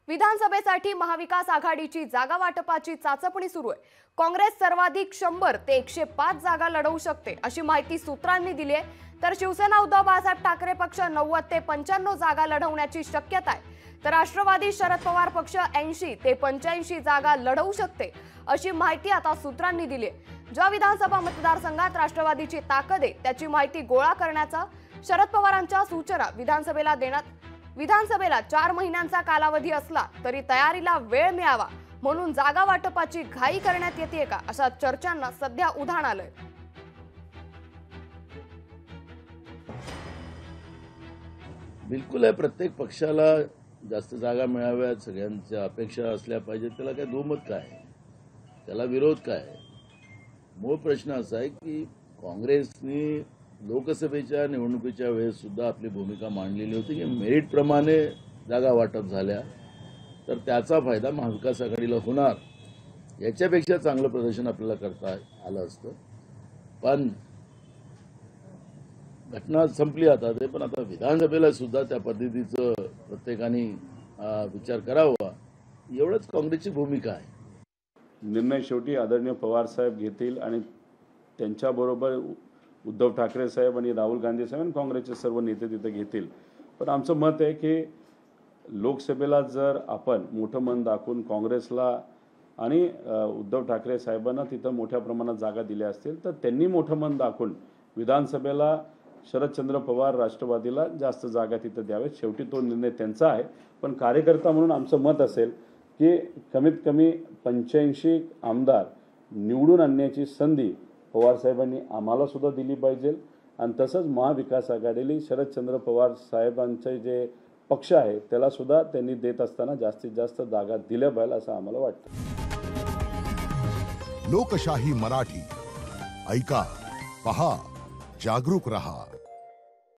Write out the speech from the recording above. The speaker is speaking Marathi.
विधानसभेसाठी महाविकास आघाडीची जागा वाटपाची चाचपणी सुरू आहे। काँग्रेस सर्वाधिक 100 ते 105 जागा लढवू शकते अशी माहिती सूत्रांनी दिली आहे। तर शिवसेना उद्धव बाळासाहेब ठाकरे पक्ष 90 ते 95 जागा लढवण्याची शक्यता आहे। तर राष्ट्रवादी शरद पवार पक्ष 80 ते 85 जागा लढवू शकते अशी माहिती आता सूत्रांनी दिली आहे। ज्या विधानसभा मतदारसंघात राष्ट्रवादीची ताकद आहे त्याची माहिती गोळा करण्याचा शरद पवारांच्या सूचना विधानसभेला 4 महिन्यांचा कालावधी असला तरी तयारीला वेळ मिळावा म्हणून जागा वाटपाची घाई करण्यात येते का अशा चर्चांना सध्या उधाण आलंय। बिलकुल आहे, प्रत्येक पक्षाला जास्त जागा मिळाव्यात, सगळ्यांच्या अपेक्षा असल्या पाहिजेत, त्याला काय दुमत काय, त्याला विरोध काय। मूळ प्रश्न असा आहे की काँग्रेसने लोकसभेच्या निवडणुकीच्या वेळेस सुद्धा आपली भूमिका मांडलेली होती की मेरिट प्रमाणे जागा वाटप झाल्या तर त्याचा फायदा महाविकास आघाडीला होणार, याच्यापेक्षा चांगलं प्रदर्शन आपल्याला करता आलं असतं। पण घटना संपली आता ते, पण आता विधानसभेला सुद्धा त्या पद्धतीचं प्रत्येकाने विचार करावा, एवढंच काँग्रेसची भूमिका आहे। निर्णय शेवटी आदरणीय पवार साहेब घेतील आणि त्यांच्याबरोबर उद्धव ठाकरे साहेब आणि राहुल गांधी साहेब आणि काँग्रेसचे सर्व नेते तिथे घेतील। पण आमचं मत आहे की लोकसभेला जर आपण मोठं मन दाखवून काँग्रेसला आणि उद्धव ठाकरे साहेबांना तिथं मोठ्या प्रमाणात जागा दिल्या असतील तर त्यांनी मोठं मन दाखवून विधानसभेला शरदचंद्र पवार राष्ट्रवादीला जास्त जागा तिथं द्यावेत। शेवटी तो निर्णय त्यांचा आहे, पण कार्यकर्ता म्हणून आमचं मत असेल की कमीत कमी 85 आमदार निवडून आणण्याची संधी पवार साहेबांनी आम्हाला सुद्धा दिली पाहिजे आणि तसंच महाविकास आघाडीला शरदचंद्र पवार साहेबांचे जे पक्ष आहे त्याला सुद्धा त्यांनी देत असताना जास्तीत जास्त जागा दिल्या पाहिजे असं आम्हाला वाटतं। लोकशाही मराठी ऐका, पहा, जागरूक रहा।